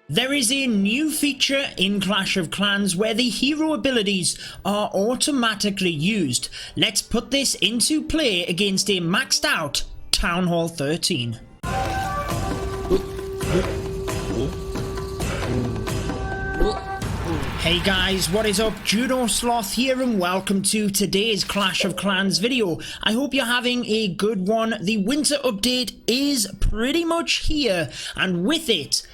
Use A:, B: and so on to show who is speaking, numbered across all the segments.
A: There is a new feature in Clash of Clans where the hero abilities are automatically used. Let's put this into play against a maxed out Town Hall 13. Hey guys, what is up? Judo Sloth here and welcome to today's Clash of Clans video. I hope you're having a good one. The winter update is pretty much here, and with it,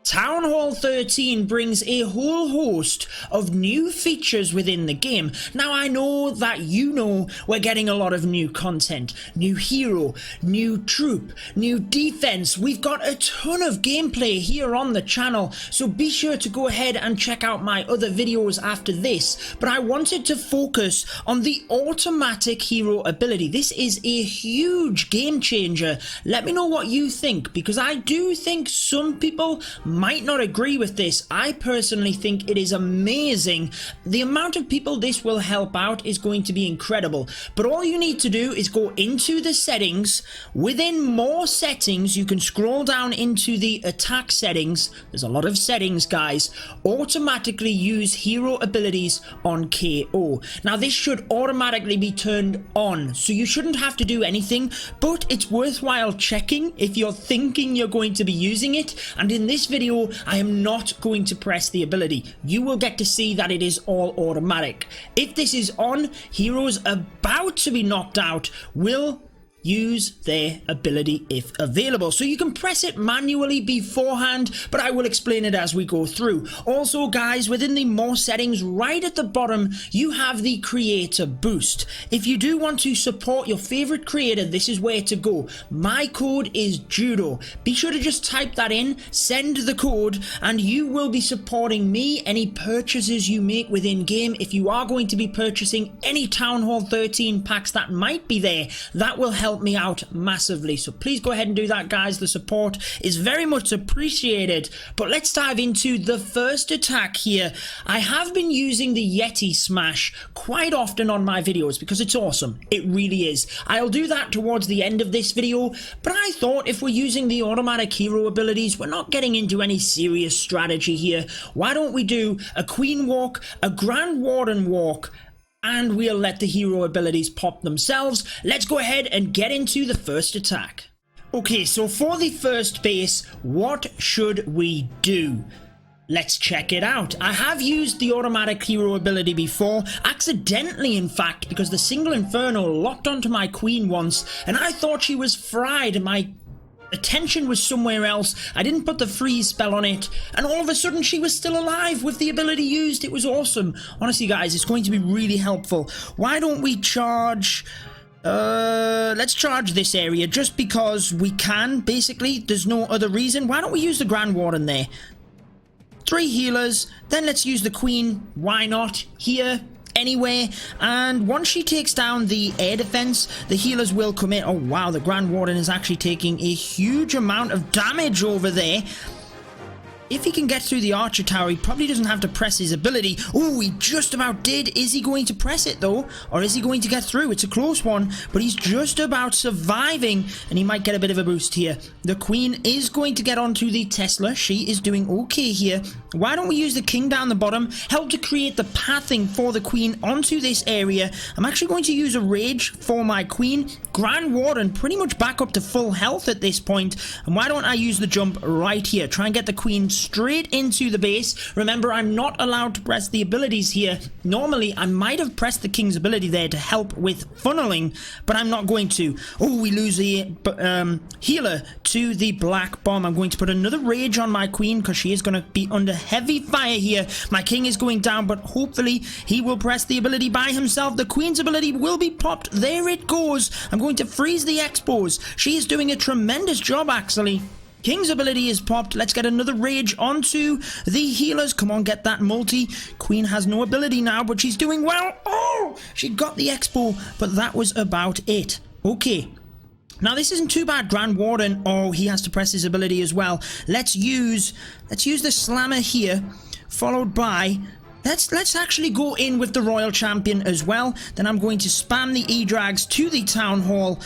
A: Town Hall 13 brings a whole host of new features within the game. Now I know that we're getting a lot of new content, new hero, new troop, new defense. We've got a ton of gameplay here on the channel, so be sure to go ahead and check out my other videos after this. But I wanted to focus on the automatic hero ability. This is a huge game changer. Let me know what you think, because I do think some people might not agree with this. I personally think it is amazing. The amount of people this will help out is going to be incredible. But all you need to do is go into the settings. Within more settings, you can scroll down into the attack settings. There's a lot of settings, guys. Automatically use hero abilities on KO. Now this should automatically be turned on, so you shouldn't have to do anything, but it's worthwhile checking if you're thinking you're going to be using it. And in this video I am not going to press the ability. You will get to see that it is all automatic. If this is on, heroes about to be knocked out will use their ability if available. So you can press it manually beforehand, but I will explain it as we go through. Also guys, within the more settings, right at the bottom, you have the creator boost. If you do want to support your favorite creator, this is where to go. My code is Judo. Be sure to just type that in, send the code, and you will be supporting me. Any purchases you make within game, if you are going to be purchasing any Town Hall 13 packs that might be there, that will help me out massively. So please go ahead and do that, guys. The support is very much appreciated. But let's dive into the first attack here. I have been using the Yeti Smash quite often on my videos because it's awesome. It really is. I'll do that towards the end of this video, but I thought if we're using the automatic hero abilities, we're not getting into any serious strategy here. Why don't we do a Queen Walk, a Grand Warden Walk, and we'll let the hero abilities pop themselves. Let's go ahead and get into the first attack. Okay, so for the first base, what should we do? Let's check it out. I have used the automatic hero ability before, accidentally in fact, because the single inferno locked onto my queen once, and I thought she was fried, and my attention was somewhere else. I didn't put the freeze spell on it, and all of a sudden she was still alive with the ability used. It was awesome. Honestly guys, it's going to be really helpful. Why don't we charge... let's charge this area just because we can, basically. There's no other reason. Why don't we use the Grand Warden there? 3 healers, then let's use the Queen. Why not? Here. Anyway, and once she takes down the air defense, the healers will come in. Oh wow, the Grand Warden is actually taking a huge amount of damage over there. If he can get through the archer tower, he probably doesn't have to press his ability. Oh, he just about did. Is he going to press it though? Or is he going to get through? It's a close one, but he's just about surviving, and he might get a bit of a boost here. The Queen is going to get onto the Tesla. She is doing okay here. Why don't we use the King down the bottom, help to create the pathing for the Queen onto this area. I'm actually going to use a Rage for my Queen. Grand Warden pretty much back up to full health at this point. And why don't I use the jump right here? Try and get the Queen straight into the base. Remember, I'm not allowed to press the abilities here. Normally, I might have pressed the King's ability there to help with funneling, but I'm not going to. Oh, we lose the healer to the Black Bomb. I'm going to put another Rage on my Queen because she is going to be under heavy fire here. My King is going down, but hopefully he will press the ability by himself. The Queen's ability will be popped. There it goes. I'm going to freeze the Expos. She is doing a tremendous job, actually. King's ability is popped. Let's get another Rage onto the healers. Come on, get that multi. Queen has no ability now, but she's doing well. Oh, she got the Expo, but that was about it. Okay. Now this isn't too bad. Grand Warden. Oh, he has to press his ability as well. Let's use the Slammer here, followed by Let's actually go in with the Royal Champion as well. Then I'm going to spam the E-Drags to the Town Hall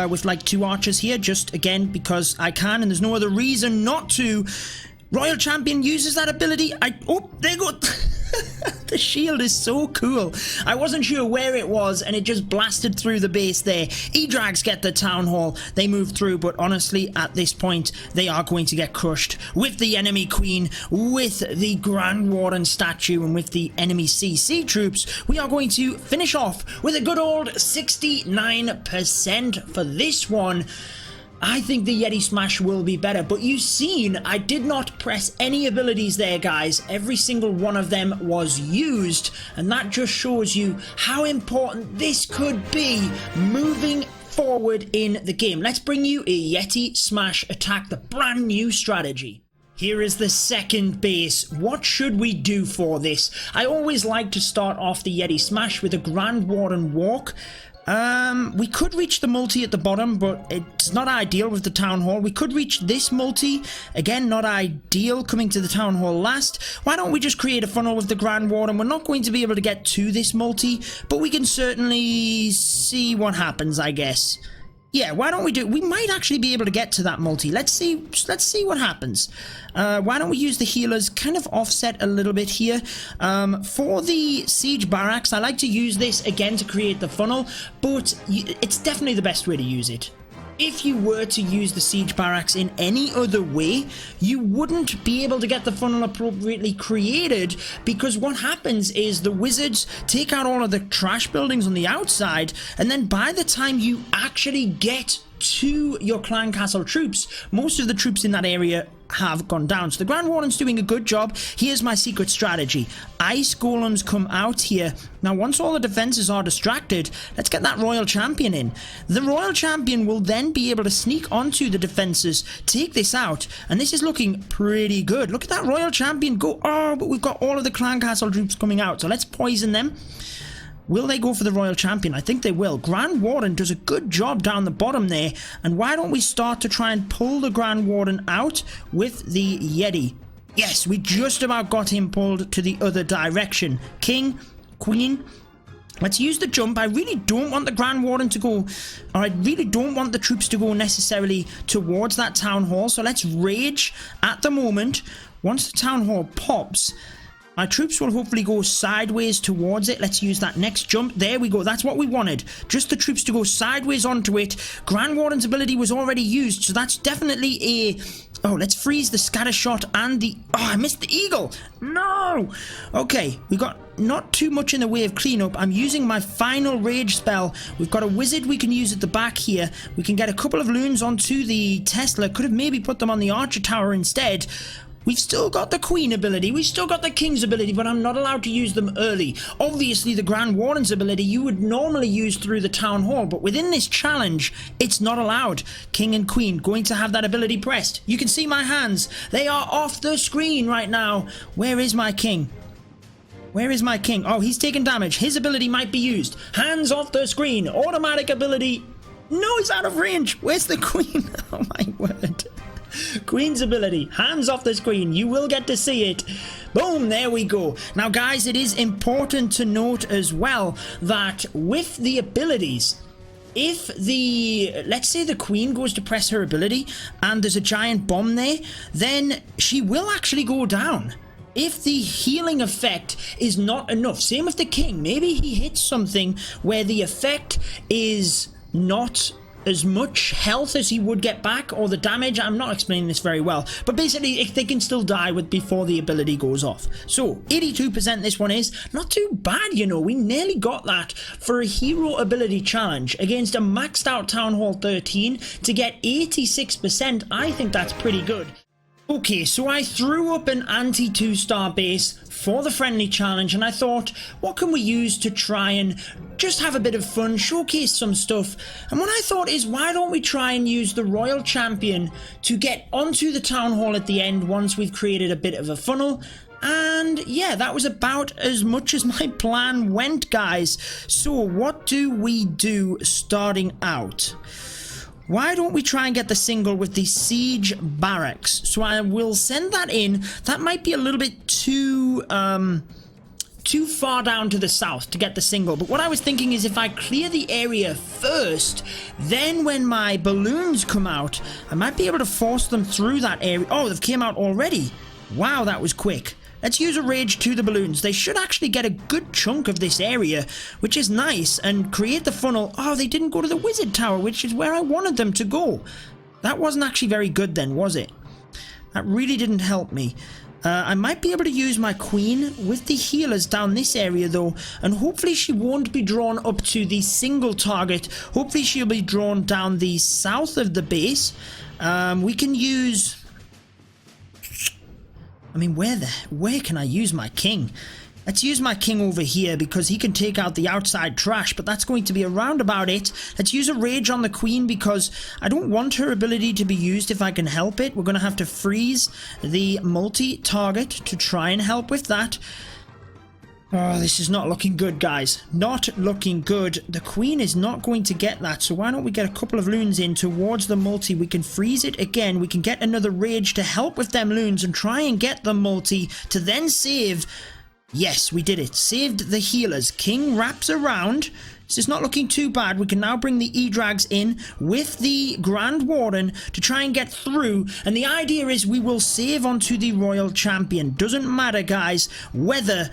A: with like 2 archers here, just again because I can and there's no other reason not to. Royal Champion uses that ability. Oh, there you go. The shield is so cool. I wasn't sure where it was, and it just blasted through the base there. E-Drags get the Town Hall. They move through, but honestly, at this point, they are going to get crushed with the enemy Queen, with the Grand Warden statue, and with the enemy CC troops. We are going to finish off with a good old 69% for this one. I think the Yeti Smash will be better, but you've seen I did not press any abilities there, guys. Every single one of them was used, and that just shows you how important this could be moving forward in the game. Let's bring you a Yeti Smash attack, the brand new strategy. Here is the second base. What should we do for this? I always like to start off the Yeti Smash with a Grand Warden walk. We could reach the multi at the bottom, but it's not ideal with the Town Hall. We could reach this multi. Again, not ideal coming to the Town Hall last. Why don't we just create a funnel with the Grand Warden? We're not going to be able to get to this multi, but we can certainly see what happens, I guess. Yeah, why don't we do... We might actually be able to get to that multi. Let's see what happens. Why don't we use the healers, kind of offset a little bit here. For the siege barracks, I like to use this again to create the funnel, but it's definitely the best way to use it. If you were to use the siege barracks in any other way, you wouldn't be able to get the funnel appropriately created, because what happens is the wizards take out all of the trash buildings on the outside, and then by the time you actually get to your clan castle troops, most of the troops in that area have gone down. So the Grand Warden's doing a good job. Here's my secret strategy. Ice golems come out here. Now, once all the defenses are distracted, let's get that Royal Champion in. The Royal Champion will then be able to sneak onto the defenses, take this out, and this is looking pretty good. Look at that Royal Champion go. Oh, but we've got all of the clan castle troops coming out, so let's poison them. Will they go for the Royal Champion? I think they will. Grand Warden does a good job down the bottom there. And why don't we start to try and pull the Grand Warden out with the Yeti? Yes, we just about got him pulled to the other direction. King, Queen, let's use the jump. I really don't want the Grand Warden to go, or I really don't want the troops to go necessarily towards that Town Hall. So let's rage at the moment. Once the Town Hall pops, my troops will hopefully go sideways towards it. Let's use that next jump. There we go. That's what we wanted. Just the troops to go sideways onto it. Grand Warden's ability was already used, so that's definitely a... Oh, let's freeze the scatter shot and the... Oh, I missed the eagle. No! Okay, we got not too much in the way of cleanup. I'm using my final rage spell. We've got a wizard we can use at the back here. We can get a couple of loons onto the Tesla. Could have maybe put them on the Archer Tower instead. We've still got the Queen ability, we've still got the King's ability, but I'm not allowed to use them early. Obviously, the Grand Warden's ability you would normally use through the Town Hall, but within this challenge, it's not allowed. King and Queen going to have that ability pressed. You can see my hands. They are off the screen right now. Where is my King? Where is my King? Oh, he's taking damage. His ability might be used. Hands off the screen. Automatic ability. No, he's out of range. Where's the Queen? Oh, my word. Queen's ability, hands off the screen, you will get to see it. Boom, there we go. Now guys, it is important to note as well that with the abilities, if the, let's say the Queen goes to press her ability and there's a giant bomb there, then she will actually go down. If the healing effect is not enough, same with the King, maybe he hits something where the effect is not as much health as he would get back, or the damage. I'm not explaining this very well, but basically they can still die with before the ability goes off. So 82% this one is not too bad, you know. We nearly got that for a hero ability challenge against a maxed out Town Hall 13 to get 86%. I think that's pretty good. Okay, so I threw up an anti 2-star base for the friendly challenge, and I thought, what can we use to try and just have a bit of fun, showcase some stuff? And what I thought is, why don't we try and use the Royal Champion to get onto the Town Hall at the end once we've created a bit of a funnel? And yeah, that was about as much as my plan went, guys. So what do we do starting out? Why don't we try and get the single with the siege barracks? So I will send that in. That might be a little bit too far down to the south to get the single. But what I was thinking is if I clear the area first, then when my balloons come out, I might be able to force them through that area. Oh, they've came out already. Wow, that was quick. Let's use a rage to the balloons. They should actually get a good chunk of this area, which is nice, and create the funnel. Oh, they didn't go to the wizard tower, which is where I wanted them to go. That wasn't actually very good then, was it? That really didn't help me. I might be able to use my queen with the healers down this area though, and hopefully she won't be drawn up to the single target. Hopefully she'll be drawn down the south of the base. We can use... I mean, where can I use my king? Let's use my king over here because he can take out the outside trash, but that's going to be around about it. Let's use a rage on the queen because I don't want her ability to be used if I can help it. We're going to have to freeze the multi-target to try and help with that. Oh, this is not looking good, guys. Not looking good. The queen is not going to get that, so why don't we get a couple of loons in towards the multi. We can freeze it again. We can get another rage to help with them loons and try and get the multi to then save... Yes, we did it. Saved the healers. King wraps around. This is not looking too bad. We can now bring the E-Drags in with the Grand Warden to try and get through. And the idea is we will save onto the Royal Champion. Doesn't matter, guys, whether...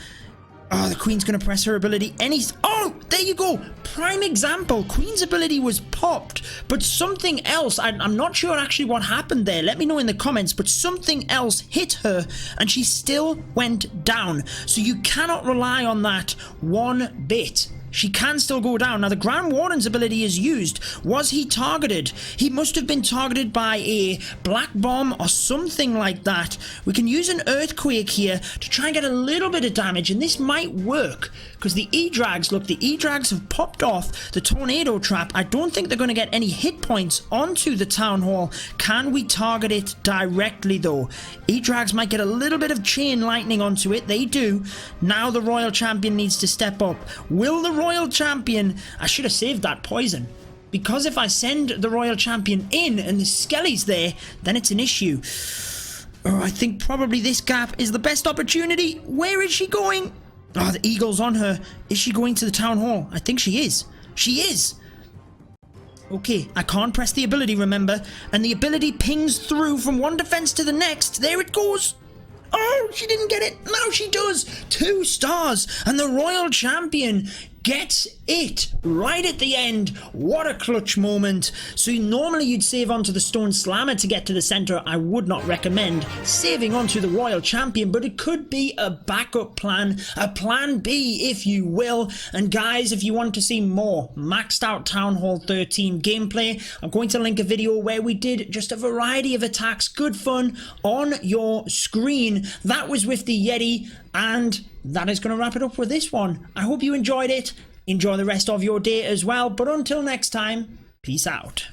A: Oh, the Queen's going to press her ability. Oh, there you go. Prime example. Queen's ability was popped, but something else, I'm not sure actually what happened there. Let me know in the comments, but something else hit her and she still went down. So you cannot rely on that one bit. She can still go down. Now, the Grand Warden's ability is used. Was he targeted? He must have been targeted by a black bomb or something like that. We can use an earthquake here to try and get a little bit of damage, and this might work because the E-Drags, look, the E-Drags have popped off the tornado trap. I don't think they're going to get any hit points onto the town hall. Can we target it directly, though? E-Drags might get a little bit of chain lightning onto it. They do. Now the Royal Champion needs to step up. Will the Royal Champion... I should have saved that poison, because if I send the Royal Champion in and the Skelly's there, then it's an issue. Oh, I think probably this gap is the best opportunity. Where is she going? Oh, the eagle's on her. Is she going to the town hall? I think she is. She is. Okay, I can't press the ability, remember, and the ability pings through from one defense to the next. There it goes. Oh, she didn't get it. Now she does. 2 stars, and the Royal Champion gets it right at the end. What a clutch moment. So normally you'd save onto the Stone Slammer to get to the center. I would not recommend saving onto the Royal Champion, but it could be a backup plan, a plan B if you will. And guys, if you want to see more maxed out Town Hall 13 gameplay, I'm going to link a video where we did just a variety of attacks, good fun on your screen. That was with the Yeti, and that is going to wrap it up with this one. I hope you enjoyed it. Enjoy the rest of your day as well. But until next time, peace out.